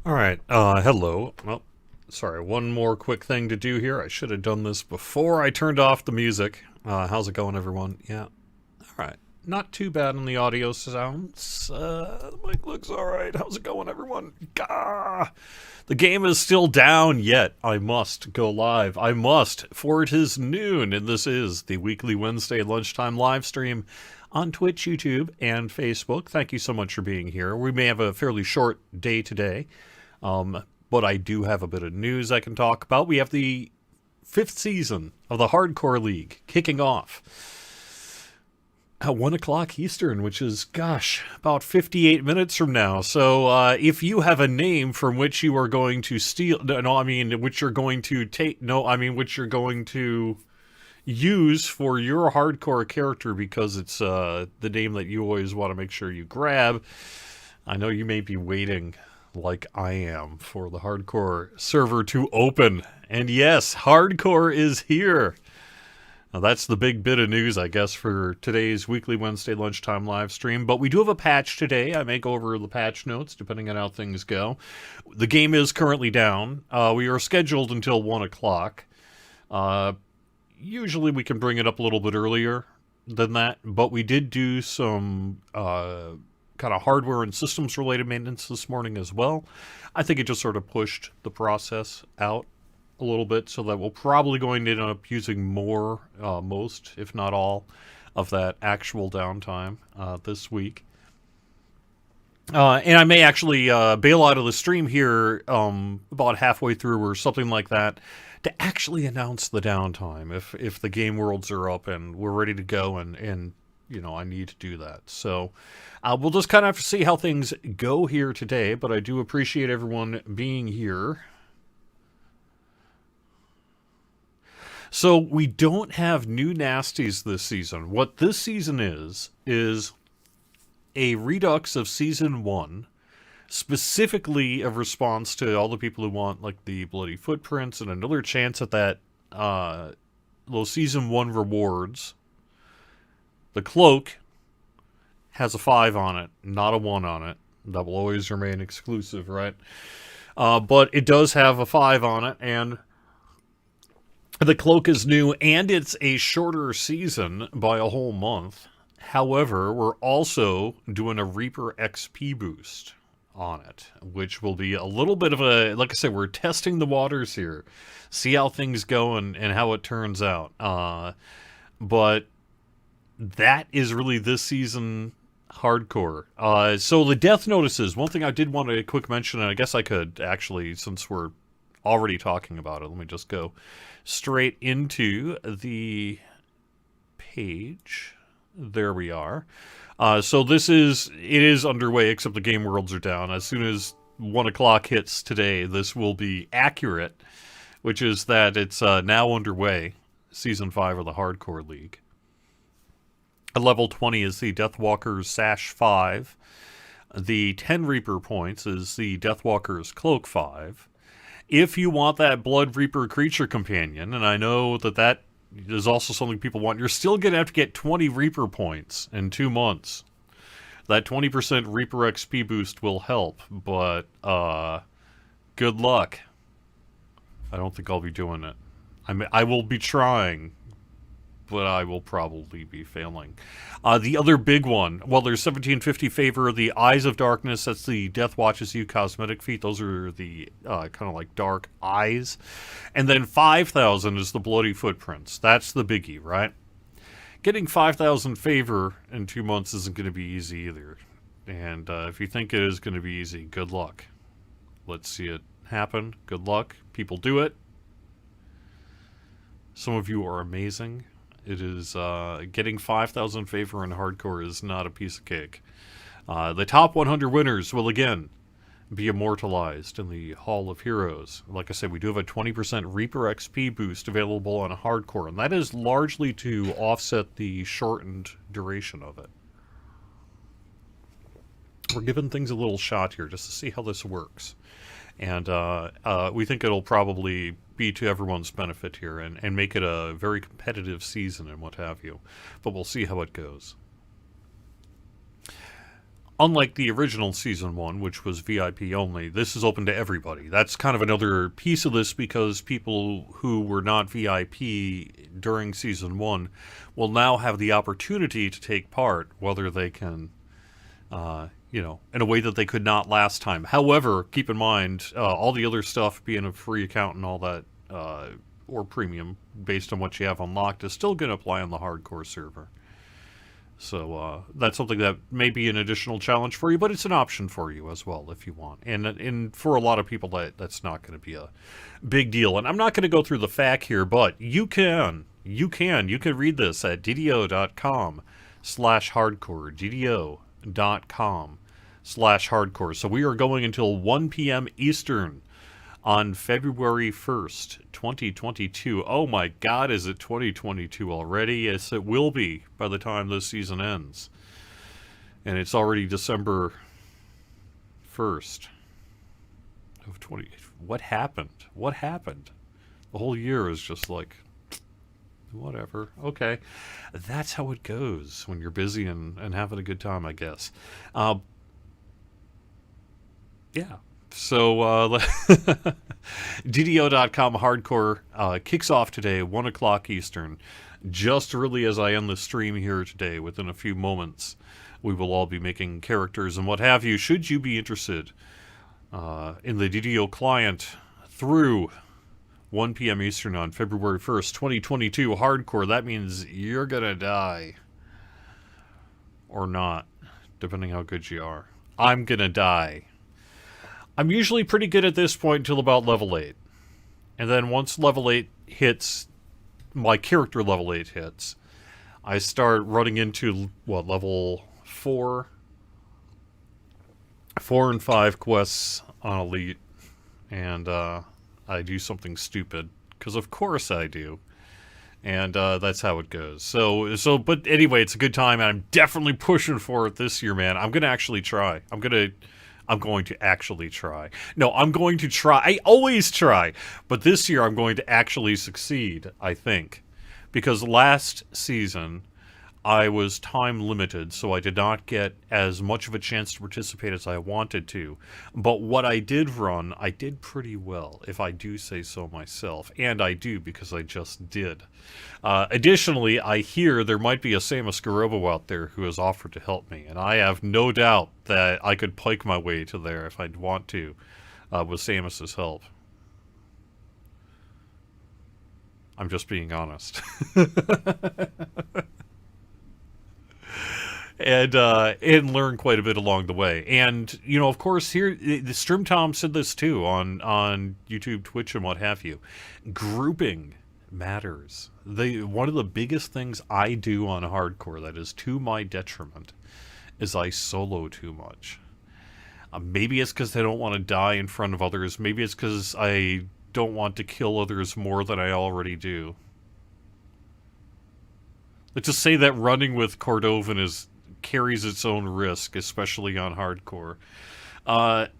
Alright, hello. Well, sorry, one more quick thing to do here. I should have done this before I turned off the music. How's it going, everyone? Yeah. Alright. Not too bad on the audio sounds. The mic looks alright. How's it going, everyone? Gah! The game is still down, yet I must go live. I must, for it is noon, and this is the weekly Wednesday lunchtime live stream on Twitch, YouTube, and Facebook. Thank you so much for being here. We may have a fairly short day today, but I do have a bit of news I can talk about. We have the 5th season of the Hardcore League kicking off at 1 o'clock Eastern, which is, gosh, about 58 minutes from now. So if you have a name from which you are going to steal, which you're going to which you're going to use for your hardcore character because it's the name that you always want to make sure you grab, I know you may be waiting, like I am, for the hardcore server to open. And yes, hardcore is here. Now that's the big bit of news, I guess, for today's weekly Wednesday lunchtime live stream. But we do have a patch today. I may go over the patch notes, depending on how things go. The game is currently down. We are scheduled until 1 o'clock. Usually we can bring it up a little bit earlier than that, but we did do some kind of hardware and systems related maintenance this morning as well. I think it just sort of pushed the process out a little bit, so that we're probably going to end up using most, if not all, of that actual downtime this week. And I may actually bail out of the stream here about halfway through or something like that to actually announce the downtime if the game worlds are up and we're ready to go and you know, I need to do that. So we'll just kind of have to see how things go here today, but I do appreciate everyone being here. So we don't have new nasties this season. What this season is a redux of Season 1, specifically a response to all the people who want, like, the Bloody Footprints and another chance at that, those Season 1 rewards. The cloak has a 5 on it, not a 1 on it. That will always remain exclusive, right? But it does have a 5 on it, and the cloak is new, and it's a shorter season by a whole month. However, we're also doing a Reaper XP boost on it, which will be a little bit of a, like I said, we're testing the waters here, see how things go and how it turns out. But that is really this season hardcore. So the death notices, one thing I did want to quick mention, and I guess I could actually, since we're already talking about it, let me just go straight into the page. There we are. So it is underway, except the game worlds are down. As soon as 1 o'clock hits today, this will be accurate, which is that it's now underway, Season 5 of the Hardcore League. At level 20 is the Deathwalker's Sash 5. The 10 Reaper points is the Deathwalker's Cloak 5. If you want that Blood Reaper creature companion, and I know that is also something people want, you're still going to have to get 20 Reaper points in 2 months. That 20% Reaper XP boost will help, but good luck. I don't think I'll be doing it. I will be trying, but I will probably be failing. The other big one, well, there's 1750 favor, the Eyes of Darkness, that's the Death Watches You cosmetic feat. Those are the kind of like dark eyes. And then 5,000 is the Bloody Footprints. That's the biggie, right? Getting 5,000 favor in 2 months isn't going to be easy either. And if you think it is going to be easy, good luck. Let's see it happen. Good luck. People do it. Some of you are amazing. It is, getting 5,000 favor in hardcore is not a piece of cake. The top 100 winners will again be immortalized in the Hall of Heroes. Like I said, we do have a 20% Reaper XP boost available on hardcore, and that is largely to offset the shortened duration of it. We're giving things a little shot here just to see how this works. And we think it'll probably be to everyone's benefit here and make it a very competitive season and what have you. But we'll see how it goes. unlike the original Season 1, which was VIP only, this is open to everybody. That's kind of another piece of this, because people who were not VIP during Season 1 will now have the opportunity to take part, whether they can, in a way that they could not last time. However, keep in mind, all the other stuff, being a free account and all that, or premium, based on what you have unlocked, is still going to apply on the hardcore server. So that's something that may be an additional challenge for you, but it's an option for you as well if you want. And for a lot of people, that's not going to be a big deal. And I'm not going to go through the FAQ here, but you can read this at ddo.com/hardcore, ddo.com/hardcore. So we are going until 1 p.m. Eastern on February 1st, 2022. Oh my God, is it 2022 already? Yes, it will be by the time this season ends. And it's already December 1st of 20... What happened? What happened? The whole year is just like, whatever. Okay. That's how it goes when you're busy and having a good time, I guess. Yeah. So, DDO.com Hardcore kicks off today, 1 o'clock Eastern. Just early as I end the stream here today, within a few moments, we will all be making characters and what have you. Should you be interested in the DDO client through 1 p.m. Eastern on February 1st, 2022, Hardcore, that means you're gonna die. Or not, depending how good you are. I'm gonna die. I'm usually pretty good at this point until about level 8. And then once level 8 hits, my character level 8 hits, I start running into, level 4? 4 and 5 quests on Elite. And I do something stupid. Because of course I do. And that's how it goes. But anyway, it's a good time, and I'm definitely pushing for it this year, man. I'm going to actually try. I'm going to actually try. No, I'm going to try. I always try. But this year I'm going to actually succeed, I think. Because last season I was time limited, so I did not get as much of a chance to participate as I wanted to. But what I did run, I did pretty well, if I do say so myself. And I do, because I just did. Additionally, I hear there might be a Samus Garobo out there who has offered to help me, and I have no doubt that I could pike my way to there if I'd want to, with Samus's help. I'm just being honest. And learn quite a bit along the way. And, of course, here, the Stream Tom said this too on YouTube, Twitch, and what have you. Grouping matters. One of the biggest things I do on hardcore that is to my detriment is I solo too much. Maybe it's because I don't want to die in front of others. Maybe it's because I don't want to kill others more than I already do. Let's just say that running with Cordovan carries its own risk, especially on hardcore. But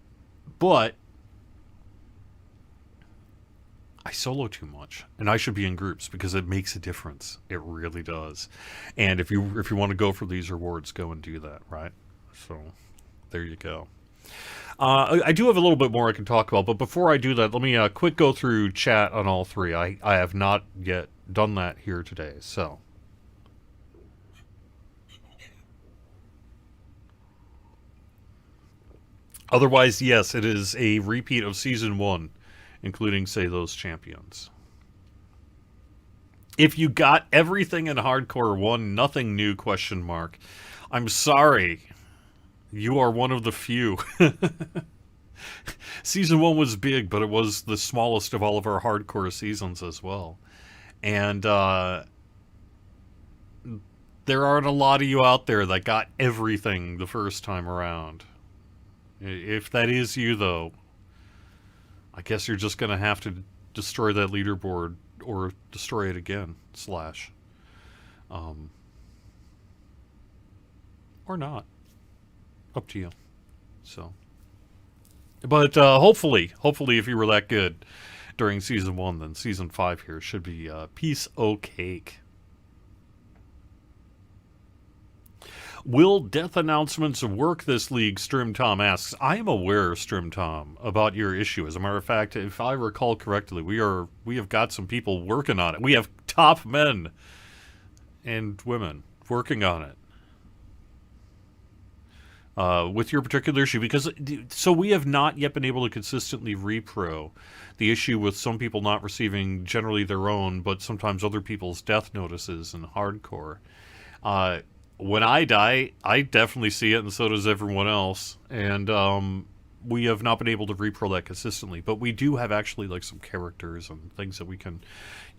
I solo too much, and I should be in groups because it makes a difference. It really does. And if you want to go for these rewards, go and do that, right? So there you go. I do have a little bit more I can talk about, but before I do that, let me quick go through chat on all three. I have not yet done that here today, so. Otherwise, yes, it is a repeat of Season 1, including, say, those champions. If you got everything in Hardcore 1, nothing new, ? I'm sorry. You are one of the few. Season 1 was big, but it was the smallest of all of our Hardcore seasons as well. And there aren't a lot of you out there that got everything the first time around. If that is you, though, I guess you're just going to have to destroy that leaderboard or destroy it again, / or not. Up to you. So, but hopefully if you were that good during Season 1, then Season 5 here should be piece o' cake. Will death announcements work this league? Strim Tom asks. I am aware, Strim Tom, about your issue. As a matter of fact, if I recall correctly, we have got some people working on it. We have top men and women working on it. With your particular issue, because so we have not yet been able to consistently repro the issue with some people not receiving generally their own, but sometimes other people's death notices in hardcore. When I die, I definitely see it, and so does everyone else. And we have not been able to repro that consistently, but we do have actually like some characters and things that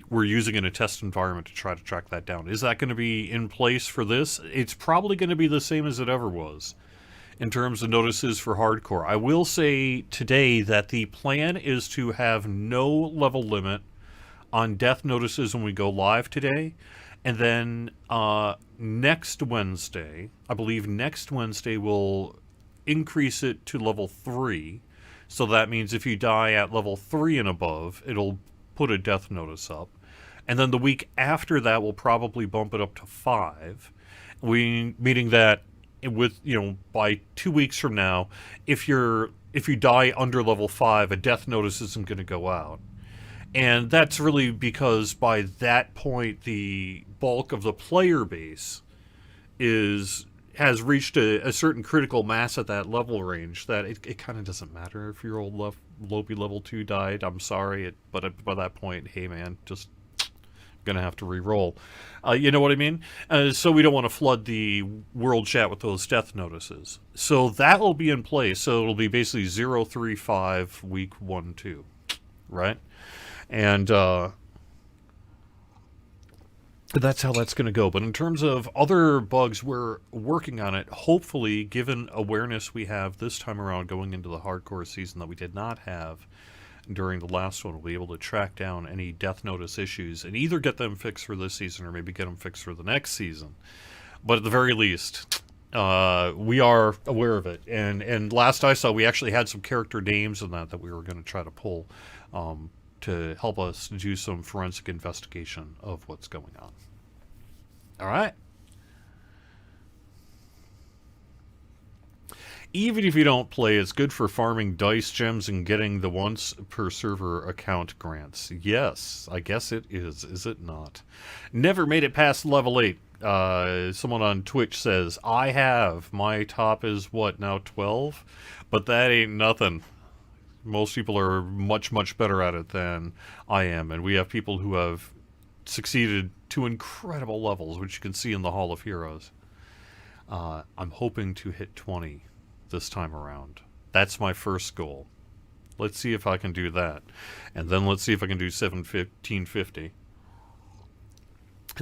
we're using in a test environment to try to track that down. Is that going to be in place for this? It's probably going to be the same as it ever was in terms of notices for hardcore. I will say today that the plan is to have no level limit on death notices when we go live today. And then next Wednesday, I believe next Wednesday we'll increase it to level 3. So that means if you die at level 3 and above, it'll put a death notice up. And then the week after that, we'll probably bump it up to 5. Meaning that with, by 2 weeks from now, if you die under level 5, a death notice isn't going to go out. And that's really because by that point, the bulk of the player base has reached a certain critical mass at that level range that it kind of doesn't matter if your old Lopi level 2 died. I'm sorry, but by that point, hey man, just gonna have to re-roll. You know what I mean? So we don't want to flood the world chat with those death notices. So that will be in place. So it'll be basically 0, 3, 5, week 1, 2, right? And that's how that's going to go. But in terms of other bugs, we're working on it. Hopefully, given awareness we have this time around going into the hardcore season that we did not have during the last one, we'll be able to track down any death notice issues and either get them fixed for this season or maybe get them fixed for the next season. But at the very least, we are aware of it. And last I saw, we actually had some character names in that we were going to try to pull to help us do some forensic investigation of what's going on. All right. Even if you don't play, it's good for farming dice gems and getting the once per server account grants. Yes, I guess it is it not? Never made it past level 8. Someone on Twitch says, I have. My top is what, now 12? But that ain't nothing. Most people are much, much better at it than I am. And we have people who have succeeded to incredible levels, which you can see in the Hall of Heroes. I'm hoping to hit 20 this time around. That's my first goal. Let's see if I can do that. And then let's see if I can do 1750.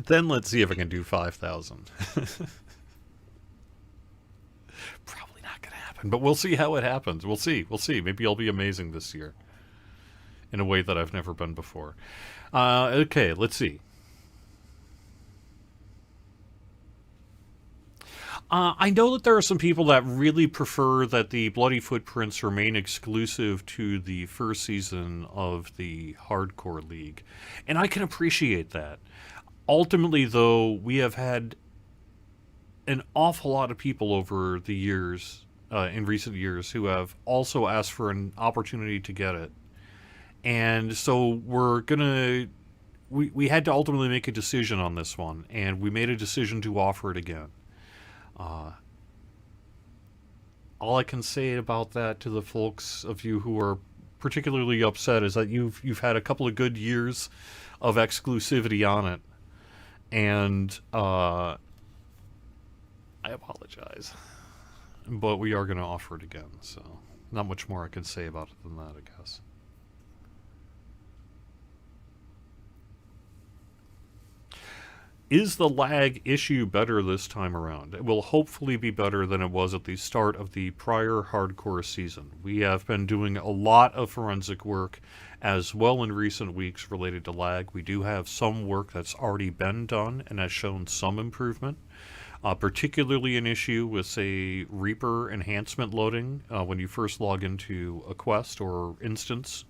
Then let's see if I can do 5,000. Probably not going to happen, but we'll see how it happens. We'll see. Maybe I'll be amazing this year in a way that I've never been before. Okay, let's see. I know that there are some people that really prefer that the Bloody Footprints remain exclusive to the first season of the Hardcore League, and I can appreciate that. Ultimately, though, we have had an awful lot of people over the years, in recent years, who have also asked for an opportunity to get it. And so we had to ultimately make a decision on this one, and we made a decision to offer it again. All I can say about that to the folks of you who are particularly upset is that you've had a couple of good years of exclusivity on it, and I apologize, but we are going to offer it again, so not much more I can say about it than that, I guess. Is the lag issue better this time around? It will hopefully be better than it was at the start of the prior hardcore season. We have been doing a lot of forensic work as well in recent weeks related to lag. We do have some work that's already been done and has shown some improvement, particularly an issue with, say, Reaper enhancement loading when you first log into a quest or instance.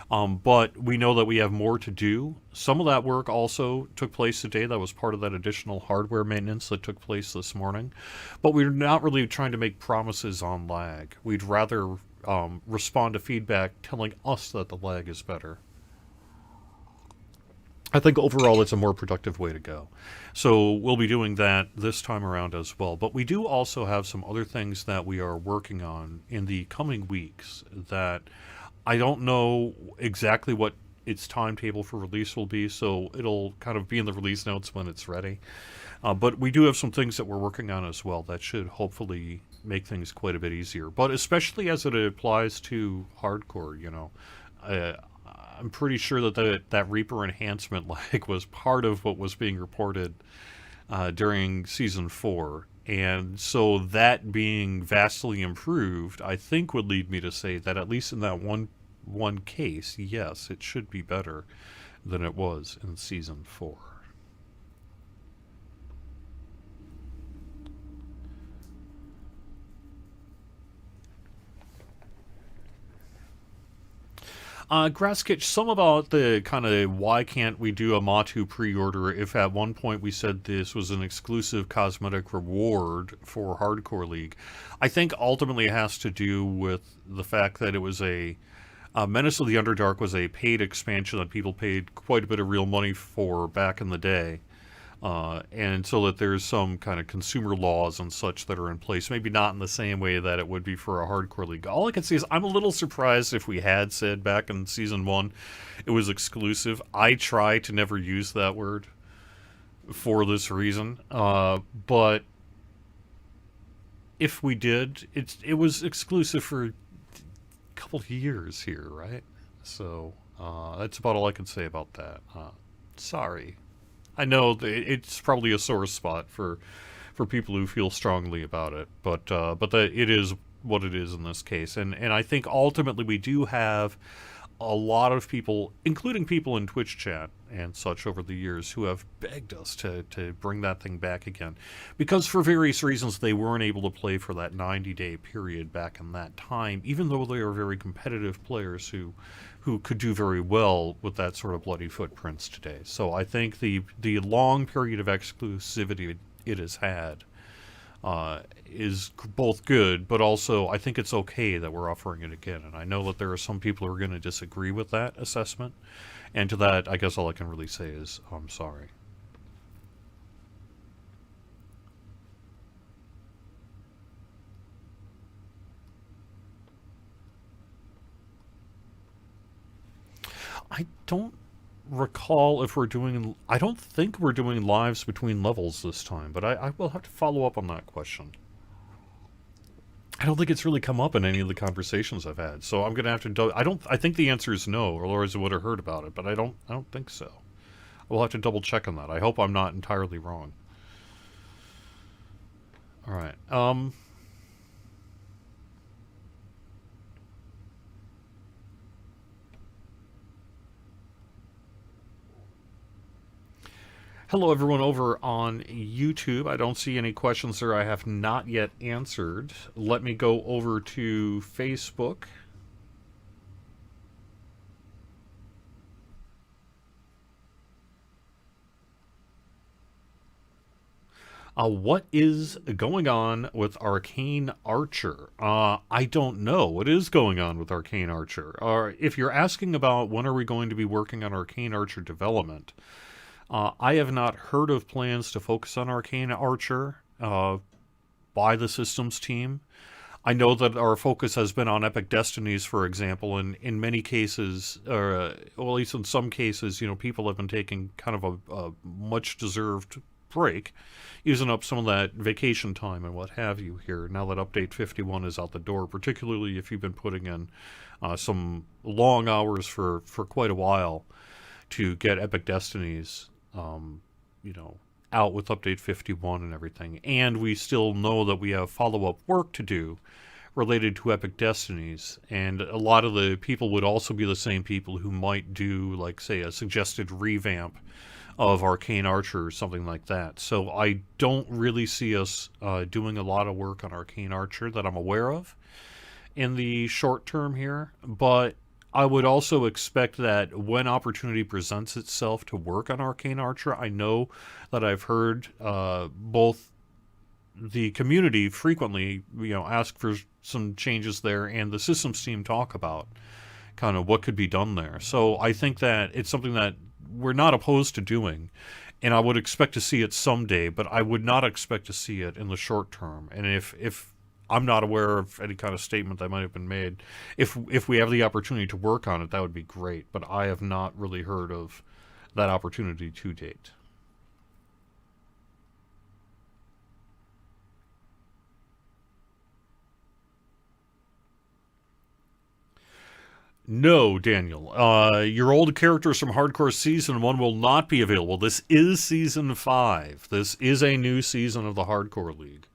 But we know that we have more to do. Some of that work also took place today. That was part of that additional hardware maintenance that took place this morning. But we're not really trying to make promises on lag. We'd rather respond to feedback telling us that the lag is better. I think overall it's a more productive way to go. So we'll be doing that this time around as well. But we do also have some other things that we are working on in the coming weeks that I don't know exactly what its timetable for release will be, so it'll kind of be in the release notes when it's ready. But we do have some things that we're working on as well that should hopefully make things quite a bit easier. But especially as it applies to hardcore, I'm pretty sure that Reaper enhancement lag was part of what was being reported during Season 4. And so that being vastly improved, I think would lead me to say that at least in that one case, yes, it should be better than it was in Season 4. Grasskitch, some about the kind of why can't we do a Matu Preorder if at one point we said this was an exclusive cosmetic reward for Hardcore League. I think ultimately it has to do with the fact that it was Menace of the Underdark was a paid expansion that people paid quite a bit of real money for back in the day. And so that there's some kind of consumer laws and such that are in place. Maybe not in the same way that it would be for a hardcore league. All I can say is I'm a little surprised if we had said back in Season 1 it was exclusive. I try to never use that word for this reason. But if we did, it was exclusive for a couple of years here, right? So that's about all I can say about that. Sorry. I know it's probably a sore spot for people who feel strongly about it, but it is what it is in this case, and I think ultimately we do have a lot of people, including people in Twitch chat and such over the years, who have begged us to bring that thing back again, because for various reasons they weren't able to play for that 90-day period back in that time, even though they are very competitive players who could do very well with that sort of bloody footprints today. So I think the long period of exclusivity it has had is both good, but also I think it's okay that we're offering it again. And I know that there are some people who are going to disagree with that assessment. And to that, I guess all I can really say is I'm sorry. I don't recall if we're doing... I don't think we're doing lives between levels this time, but I will have to follow up on that question. I don't think it's really come up in any of the conversations I've had, so I'm going to have to... I think the answer is no, or otherwise I would have heard about it, but I don't think so. We'll have to double check on that. I hope I'm not entirely wrong. Alright, hello, everyone over on YouTube. I don't see any questions there I have not yet answered. Let me go over to Facebook. What is going on with Arcane Archer? I don't know what is going on with Arcane Archer. If you're asking about when are we going to be working on Arcane Archer development, I have not heard of plans to focus on Arcane Archer by the systems team. I know that our focus has been on Epic Destinies, for example, and in many cases, or at least in some cases, people have been taking kind of a much-deserved break, using up some of that vacation time and what have you here, now that Update 51 is out the door, particularly if you've been putting in some long hours for quite a while to get Epic Destinies out with Update 51 and everything. And we still know that we have follow-up work to do related to Epic Destinies, and a lot of the people would also be the same people who might do, like, say, a suggested revamp of Arcane Archer or something like that. So I don't really see us doing a lot of work on Arcane Archer that I'm aware of in the short term here, but I would also expect that when opportunity presents itself to work on Arcane Archer, I know that I've heard both the community frequently, ask for some changes there, and the systems team talk about kind of what could be done there. So I think that it's something that we're not opposed to doing, and I would expect to see it someday, but I would not expect to see it in the short term. And if I'm not aware of any kind of statement that might have been made, if we have the opportunity to work on it, that would be great. But I have not really heard of that opportunity to date. No, Daniel. Your old characters from Hardcore Season 1 will not be available. This is Season 5. This is a new season of the Hardcore League.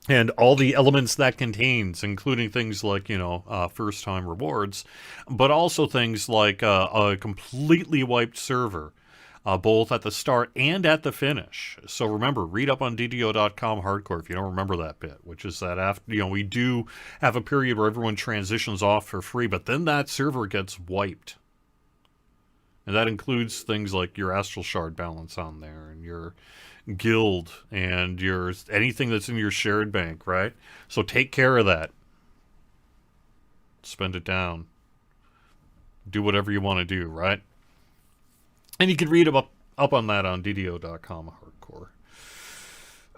And all the elements that contains, including things like, first-time rewards, but also things like a completely wiped server, both at the start and at the finish. So remember, read up on DDO.com hardcore if you don't remember that bit, which is that after, we do have a period where everyone transitions off for free, but then that server gets wiped. And that includes things like your Astral Shard balance on there and your guild and your anything that's in your shared bank, right? So take care of that. Spend it down. Do whatever you want to do, right? And you can read up on that on DDO.com hardcore.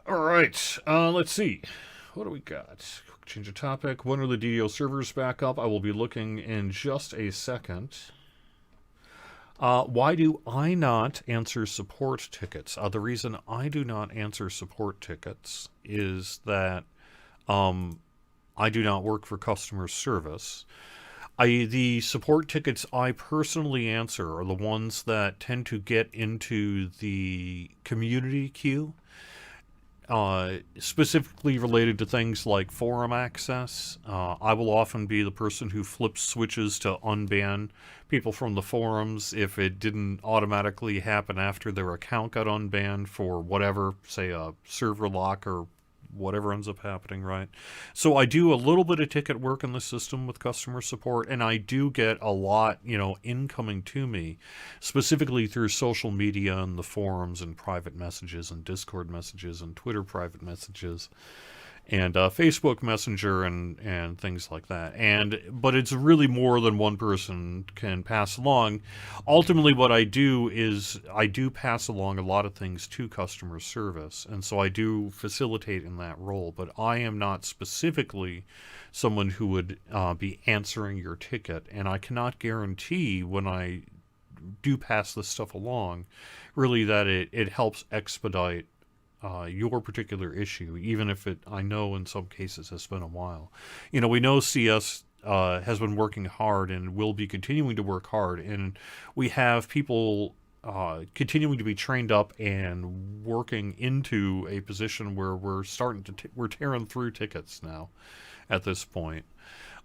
All right, let's see. What do we got? Change of topic. When are the DDO servers back up? I will be looking in just a second. Why do I not answer support tickets? The reason I do not answer support tickets is that I do not work for customer service. The support tickets I personally answer are the ones that tend to get into the community queue, specifically related to things like forum access. I will often be the person who flips switches to unban people from the forums if it didn't automatically happen after their account got unbanned for whatever, say a server lock or whatever ends up happening, right? So I do a little bit of ticket work in the system with customer support, and I do get a lot, incoming to me, specifically through social media and the forums and private messages and Discord messages and Twitter private messages and Facebook Messenger and things like that. But it's really more than one person can pass along. Ultimately, what I do is I do pass along a lot of things to customer service, and so I do facilitate in that role. But I am not specifically someone who would be answering your ticket, and I cannot guarantee when I do pass this stuff along, really, that it helps expedite your particular issue, even if I know in some cases has been a while. We know CS has been working hard and will be continuing to work hard, and we have people continuing to be trained up and working into a position where we're starting to we're tearing through tickets now at this point.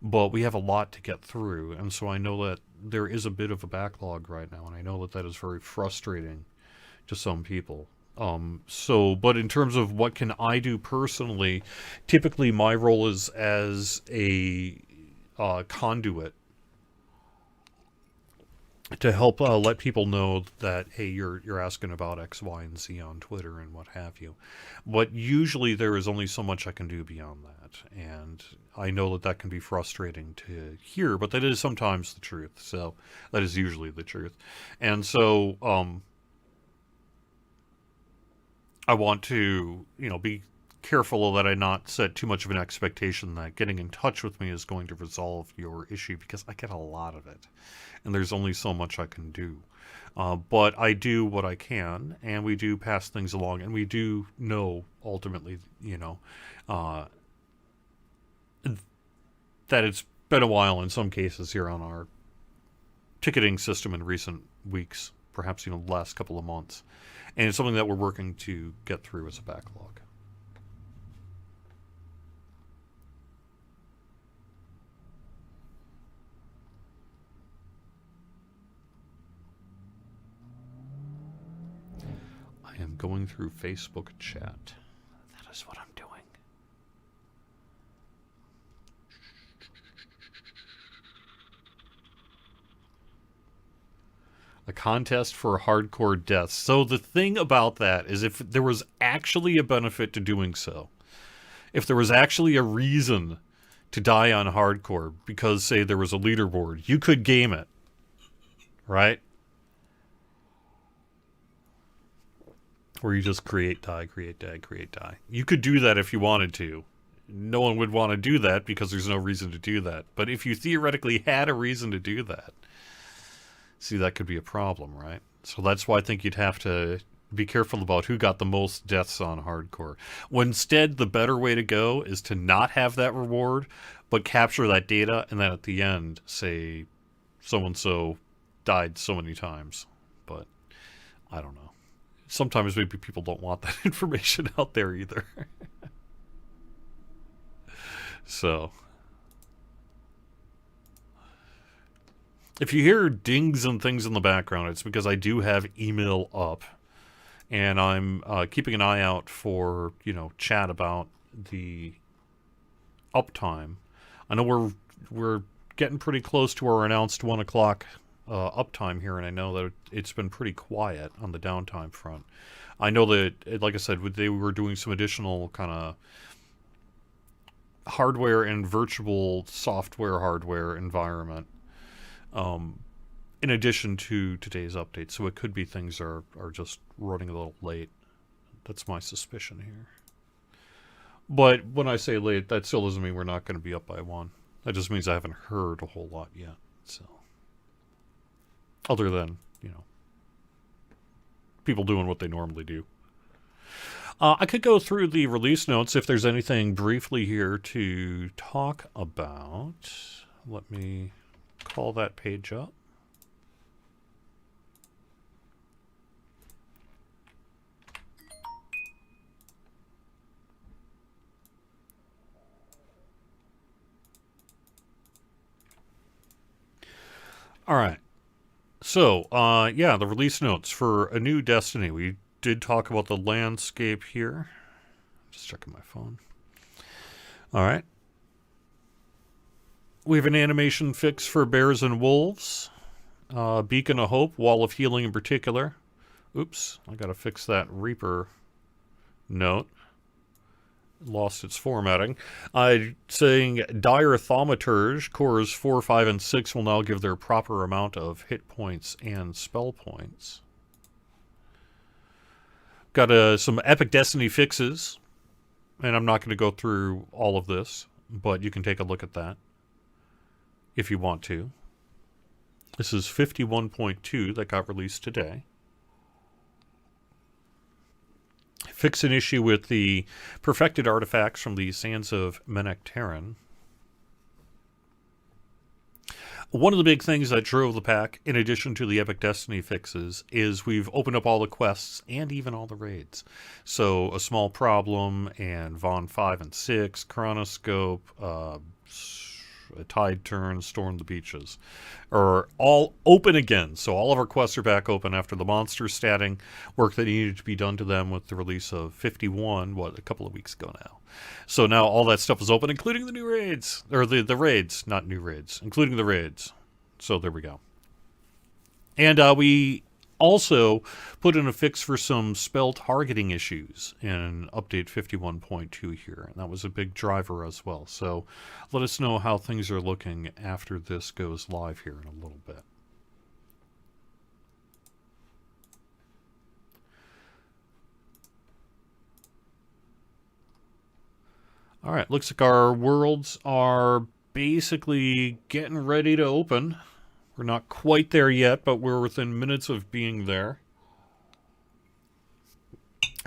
But we have a lot to get through, and so I know that there is a bit of a backlog right now, and I know that is very frustrating to some people. But in terms of what can I do personally, typically my role is as a conduit to help let people know that, hey, you're asking about X, Y, and Z on Twitter and what have you. But usually there is only so much I can do beyond that, and I know that can be frustrating to hear, but that is sometimes the truth. So that is usually the truth, and so I want to, be careful that I not set too much of an expectation that getting in touch with me is going to resolve your issue, because I get a lot of it, and there's only so much I can do. But I do what I can, and we do pass things along, and we do know ultimately, that it's been a while in some cases here on our ticketing system in recent weeks, perhaps the last couple of months. And it's something that we're working to get through as a backlog. I am going through Facebook chat. That is what I'm doing. A contest for hardcore deaths. So the thing about that is if there was actually a benefit to doing so, if there was actually a reason to die on hardcore because, say, there was a leaderboard, you could game it, right? Where you just create, die, create, die, create, die. You could do that if you wanted to. No one would want to do that because there's no reason to do that. But if you theoretically had a reason to do that, see, that could be a problem, right? So that's why I think you'd have to be careful about who got the most deaths on hardcore. When instead, the better way to go is to not have that reward, but capture that data, and then at the end, say, so-and-so died so many times. But I don't know. Sometimes maybe people don't want that information out there either. So, if you hear dings and things in the background, it's because I do have email up, and I'm keeping an eye out for, chat about the uptime. I know we're getting pretty close to our announced 1 o'clock uptime here, and I know that it's been pretty quiet on the downtime front. I know that, like I said, they were doing some additional kind of hardware and virtual software hardware environment in addition to today's update. So it could be things are just running a little late. That's my suspicion here. But when I say late, that still doesn't mean we're not going to be up by 1. That just means I haven't heard a whole lot yet. So, other than, people doing what they normally do. I could go through the release notes if there's anything briefly here to talk about. Let me call that page up. All right. So, the release notes for a new Destiny. We did talk about the landscape here. Just checking my phone. All right. We have an animation fix for Bears and Wolves. Beacon of Hope, Wall of Healing in particular. Oops, I got to fix that Reaper note. Lost its formatting. Saying Dire Thaumaturge, cores 4, 5, and 6 will now give their proper amount of hit points and spell points. Got some Epic Destiny fixes, and I'm not going to go through all of this, but you can take a look at that if you want to. This is 51.2 that got released today. Fix an issue with the perfected artifacts from the Sands of Menektarin. One of the big things that drove the pack, in addition to the Epic Destiny fixes, is we've opened up all the quests and even all the raids. So, A Small Problem and Vaughn 5 and 6, Chronoscope, A Tide Turn, Storm the Beaches, are all open again. So all of our quests are back open after the monster statting work that needed to be done to them with the release of 51, a couple of weeks ago now. So now all that stuff is open, including the new raids, or the raids, not new raids, including the raids. So there we go. And we also put in a fix for some spell targeting issues in update 51.2 here, and that was a big driver as well. So let us know how things are looking after this goes live here in a little bit. All right, looks like our worlds are basically getting ready to open. We're not quite there yet, but we're within minutes of being there.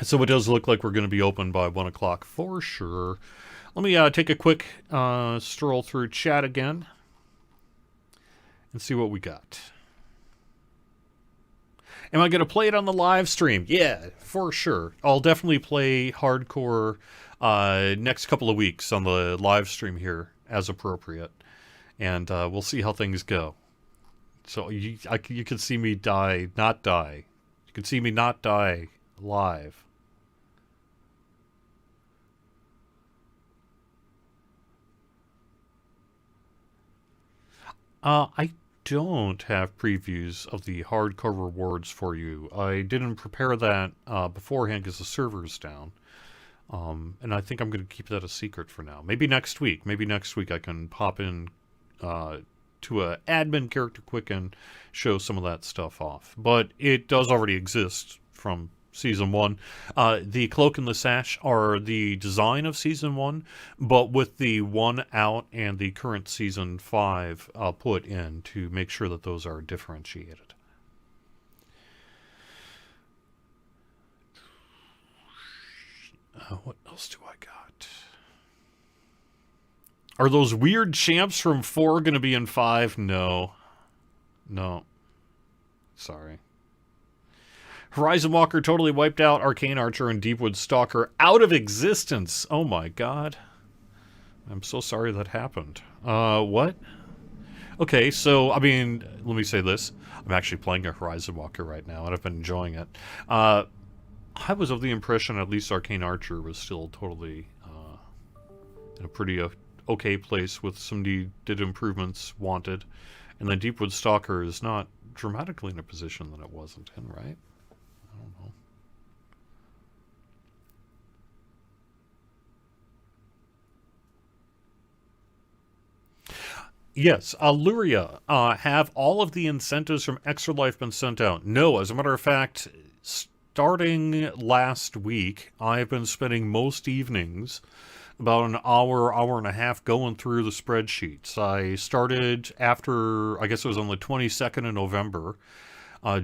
So it does look like we're going to be open by 1 o'clock for sure. Let me take a quick stroll through chat again and see what we got. Am I going to play it on the live stream? Yeah, for sure. I'll definitely play hardcore next couple of weeks on the live stream here as appropriate. And we'll see how things go. So you can see me not die. You can see me not die live. I don't have previews of the hardcore rewards for you. I didn't prepare that beforehand because the server's down. And I think I'm going to keep that a secret for now. Maybe next week. Maybe next week I can pop in to a admin character quick and show some of that stuff off. But it does already exist from Season 1. The cloak and the sash are the design of Season 1, but with the 1 out and the current Season 5 put in to make sure that those are differentiated. What else do I got? Are those weird champs from 4 going to be in 5? No. No. Sorry. Horizon Walker totally wiped out Arcane Archer and Deepwood Stalker out of existence. Oh my god. I'm so sorry that happened. What? Okay, so, I mean, let me say this. I'm actually playing a Horizon Walker right now, and I've been enjoying it. I was of the impression at least Arcane Archer was still totally in a pretty okay place with some needed improvements wanted. And then Deepwood Stalker is not dramatically in a position that it wasn't in, right? I don't know. Yes, Luria, have all of the incentives from Extra Life been sent out? No, as a matter of fact, starting last week, I've been spending most evenings about an hour, hour and a half going through the spreadsheets. I started after, I guess it was on the 22nd of November,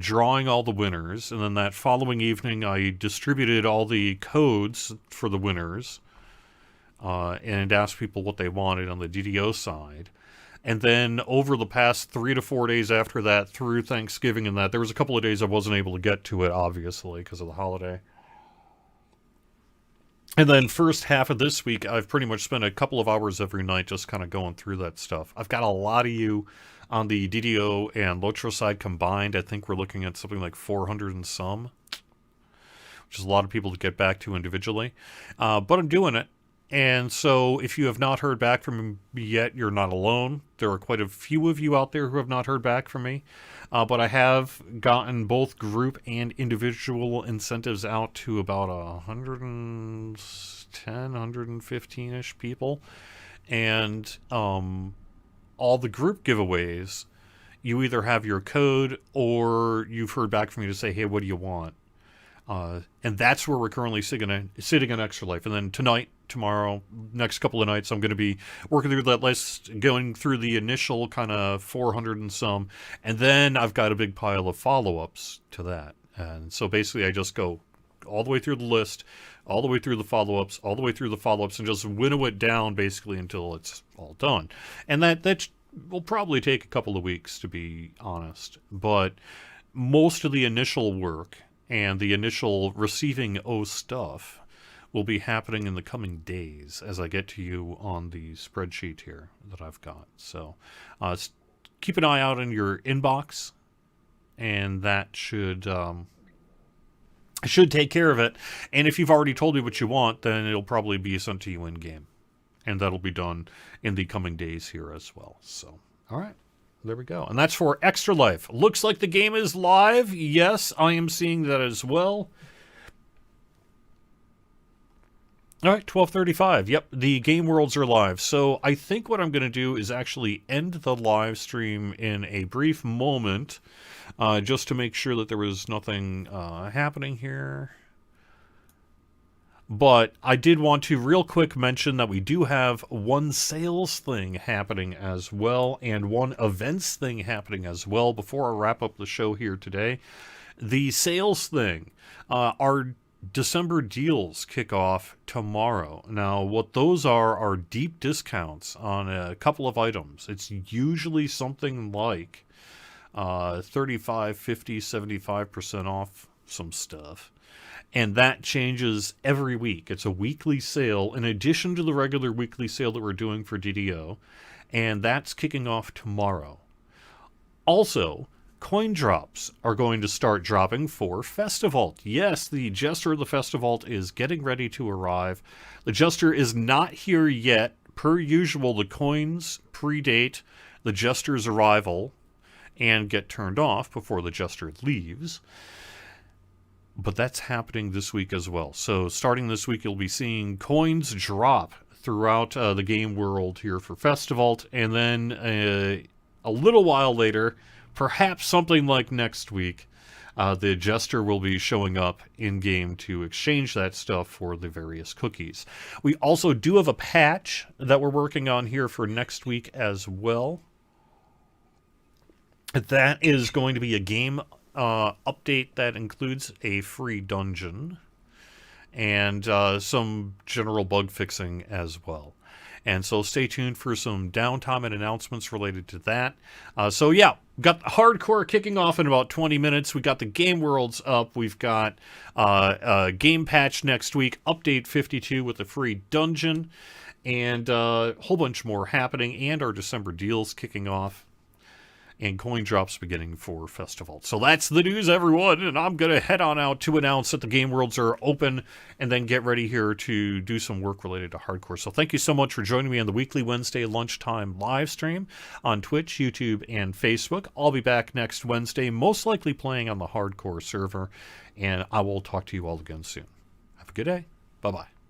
drawing all the winners, and then that following evening I distributed all the codes for the winners and asked people what they wanted on the DDO side. And then over the past 3 to 4 days after that, through Thanksgiving and that, there was a couple of days I wasn't able to get to it, obviously, because of the holiday. And then first half of this week, I've pretty much spent a couple of hours every night just kind of going through that stuff. I've got a lot of you on the DDO and Lotro side combined. I think we're looking at something like 400 and some, which is a lot of people to get back to individually. But I'm doing it. And so if you have not heard back from me yet, you're not alone. There are quite a few of you out there who have not heard back from me. But I have gotten both group and individual incentives out to about 110, 115-ish people. And all the group giveaways, you either have your code or you've heard back from me to say, hey, what do you want? And that's where we're currently sitting in Extra Life. And then tonight, tomorrow, next couple of nights, I'm going to be working through that list, going through the initial kind of 400 and some, and then I've got a big pile of follow-ups to that. And so basically I just go all the way through the list, all the way through the follow-ups, all the way through the follow-ups, and just winnow it down basically until it's all done. And that will probably take a couple of weeks, to be honest. But most of the initial work and the initial receiving stuff will be happening in the coming days as I get to you on the spreadsheet here that I've got. So keep an eye out in your inbox, and that should take care of it. And if you've already told me what you want, then it'll probably be sent to you in-game. And that'll be done in the coming days here as well. So, all right. There we go. And that's for Extra Life. Looks like the game is live. Yes, I am seeing that as well. All right, 12:35. Yep, the game worlds are live. So I think what I'm going to do is actually end the live stream in a brief moment, just to make sure that there was nothing happening here. But I did want to real quick mention that we do have one sales thing happening as well, and one events thing happening as well before I wrap up the show here today. The sales thing, our December deals kick off tomorrow. Now, what those are deep discounts on a couple of items. It's usually something like 35, 50, 75% off some stuff. And that changes every week. It's a weekly sale in addition to the regular weekly sale that we're doing for DDO. And that's kicking off tomorrow. Also, coin drops are going to start dropping for Festivault. Yes, the Jester of the Festivault is getting ready to arrive. The Jester is not here yet. Per usual, the coins predate the Jester's arrival. and get turned off before the Jester leaves. But that's happening this week as well. So starting this week, you'll be seeing coins drop throughout the game world here for Festivalt, and then a little while later, perhaps something like next week, the Jester will be showing up in-game to exchange that stuff for the various cookies. We also do have a patch that we're working on here for next week as well. That is going to be a game update that includes a free dungeon and some general bug fixing as well. And so stay tuned for some downtime and announcements related to that. So yeah, got hardcore kicking off in about 20 minutes. We got the game worlds up. We've got a game patch next week, update 52 with a free dungeon, and a whole bunch more happening, and our December deals kicking off, and coin drops beginning for Festival. So that's the news, everyone, and I'm going to head on out to announce that the game worlds are open and then get ready here to do some work related to hardcore. So thank you so much for joining me on the weekly Wednesday lunchtime live stream on Twitch, YouTube, and Facebook. I'll be back next Wednesday, most likely playing on the hardcore server, and I will talk to you all again soon. Have a good day. Bye-bye.